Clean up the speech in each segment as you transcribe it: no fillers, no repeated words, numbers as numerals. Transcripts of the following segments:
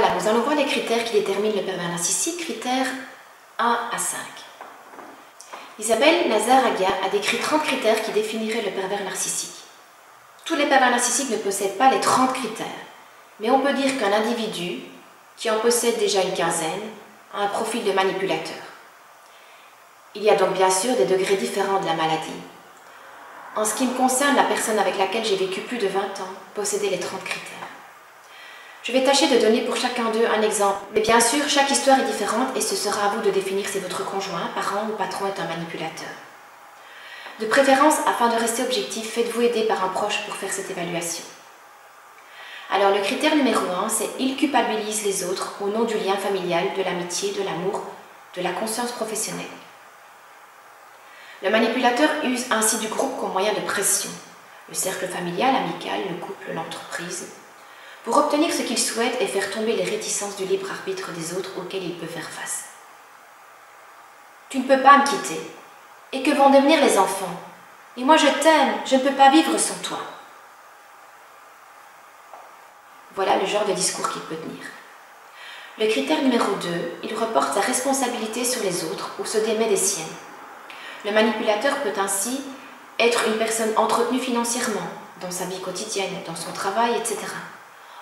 Voilà, nous allons voir les critères qui déterminent le pervers narcissique, critères 1 à 5. Isabelle Nazar-Agha a décrit 30 critères qui définiraient le pervers narcissique. Tous les pervers narcissiques ne possèdent pas les 30 critères, mais on peut dire qu'un individu qui en possède déjà une quinzaine a un profil de manipulateur. Il y a donc bien sûr des degrés différents de la maladie. En ce qui me concerne, la personne avec laquelle j'ai vécu plus de 20 ans possédait les 30 critères. Je vais tâcher de donner pour chacun d'eux un exemple, mais bien sûr, chaque histoire est différente et ce sera à vous de définir si votre conjoint, parent ou patron est un manipulateur. De préférence, afin de rester objectif, faites-vous aider par un proche pour faire cette évaluation. Alors le critère numéro 1, c'est « il culpabilise les autres au nom du lien familial, de l'amitié, de l'amour, de la conscience professionnelle ». Le manipulateur use ainsi du groupe comme moyen de pression, le cercle familial, amical, le couple, l'entreprise, pour obtenir ce qu'il souhaite et faire tomber les réticences du libre arbitre des autres auxquels il peut faire face. Tu ne peux pas me quitter. Et que vont devenir les enfants? Et moi je t'aime, je ne peux pas vivre sans toi. Voilà le genre de discours qu'il peut tenir. Le critère numéro 2, il reporte sa responsabilité sur les autres ou se démet des siennes. Le manipulateur peut ainsi être une personne entretenue financièrement, dans sa vie quotidienne, dans son travail, etc.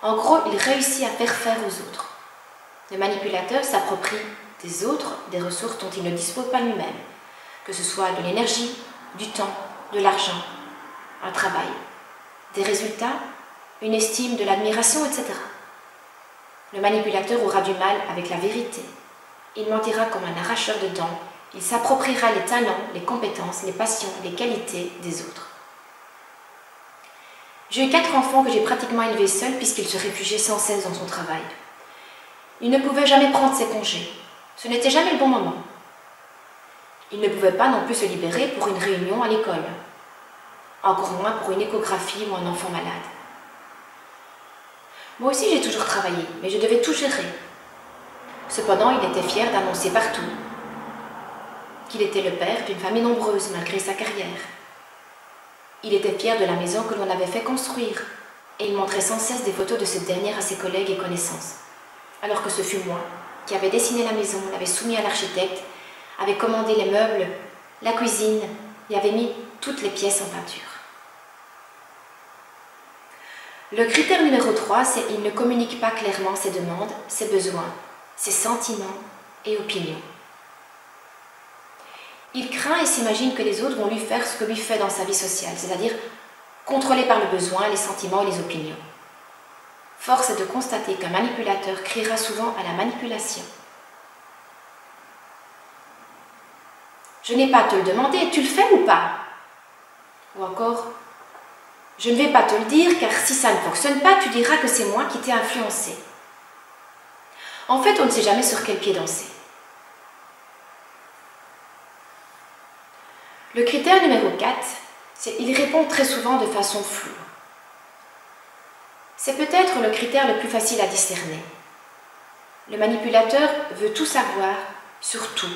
En gros, il réussit à faire faire aux autres. Le manipulateur s'approprie des autres des ressources dont il ne dispose pas lui-même, que ce soit de l'énergie, du temps, de l'argent, un travail, des résultats, une estime, de l'admiration, etc. Le manipulateur aura du mal avec la vérité. Il mentira comme un arracheur de dents. Il s'appropriera les talents, les compétences, les passions, les qualités des autres. J'ai eu 4 enfants que j'ai pratiquement élevés seuls puisqu'il se réfugiait sans cesse dans son travail. Il ne pouvait jamais prendre ses congés. Ce n'était jamais le bon moment. Il ne pouvait pas non plus se libérer pour une réunion à l'école. Encore moins pour une échographie ou un enfant malade. Moi aussi j'ai toujours travaillé, mais je devais tout gérer. Cependant, il était fier d'annoncer partout qu'il était le père d'une famille nombreuse malgré sa carrière. Il était fier de la maison que l'on avait fait construire et il montrait sans cesse des photos de cette dernière à ses collègues et connaissances. Alors que ce fut moi qui avais dessiné la maison, l'avais soumis à l'architecte, avait commandé les meubles, la cuisine et avait mis toutes les pièces en peinture. Le critère numéro 3, c'est qu'il ne communique pas clairement ses demandes, ses besoins, ses sentiments et opinions. Il craint et s'imagine que les autres vont lui faire ce que lui fait dans sa vie sociale, c'est-à-dire contrôlé par le besoin, les sentiments et les opinions. Force est de constater qu'un manipulateur criera souvent à la manipulation. Je n'ai pas à te le demander, tu le fais ou pas? Ou encore, je ne vais pas te le dire car si ça ne fonctionne pas, tu diras que c'est moi qui t'ai influencé. En fait, on ne sait jamais sur quel pied danser. Le critère numéro 4, c'est qu'il répond très souvent de façon floue. C'est peut-être le critère le plus facile à discerner. Le manipulateur veut tout savoir sur tout,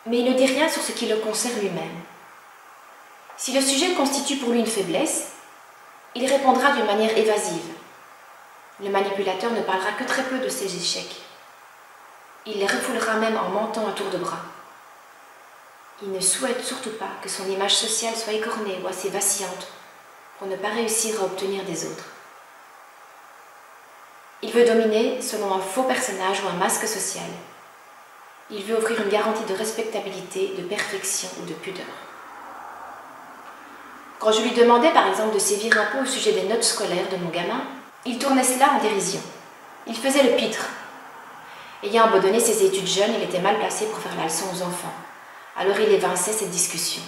mais il ne dit rien sur ce qui le concerne lui-même. Si le sujet constitue pour lui une faiblesse, il répondra d'une manière évasive. Le manipulateur ne parlera que très peu de ses échecs. Il les refoulera même en mentant à tour de bras. Il ne souhaite surtout pas que son image sociale soit écornée ou assez vacillante pour ne pas réussir à obtenir des autres. Il veut dominer selon un faux personnage ou un masque social. Il veut offrir une garantie de respectabilité, de perfection ou de pudeur. Quand je lui demandais par exemple de sévir un peu au sujet des notes scolaires de mon gamin, il tournait cela en dérision. Il faisait le pitre. Ayant abandonné ses études jeunes, il était mal placé pour faire la leçon aux enfants. Alors il évinçait cette discussion.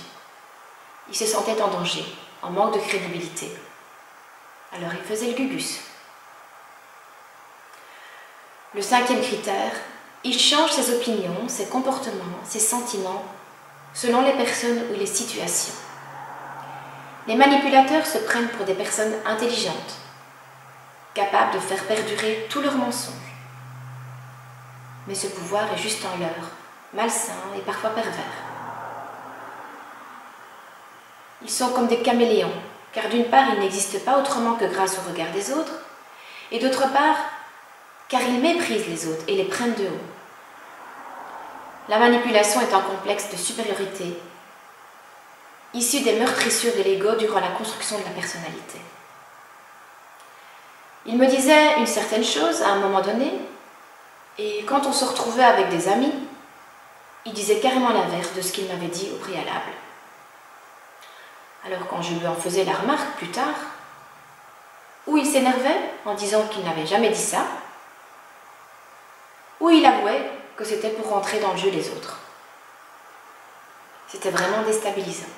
Il se sentait en danger, en manque de crédibilité. Alors il faisait le gugus. Le 5e critère, il change ses opinions, ses comportements, ses sentiments, selon les personnes ou les situations. Les manipulateurs se prennent pour des personnes intelligentes, capables de faire perdurer tous leurs mensonges. Mais ce pouvoir est juste en leur, malsain et parfois pervers. Ils sont comme des caméléons, car d'une part, ils n'existent pas autrement que grâce au regard des autres, et d'autre part, car ils méprisent les autres et les prennent de haut. La manipulation est un complexe de supériorité, issu des meurtrissures de l'ego durant la construction de la personnalité. Il me disait une certaine chose à un moment donné, et quand on se retrouvait avec des amis, il disait carrément l'inverse de ce qu'il m'avait dit au préalable. Alors quand je lui en faisais la remarque plus tard, ou il s'énervait en disant qu'il n'avait jamais dit ça, ou il avouait que c'était pour rentrer dans le jeu des autres. C'était vraiment déstabilisant.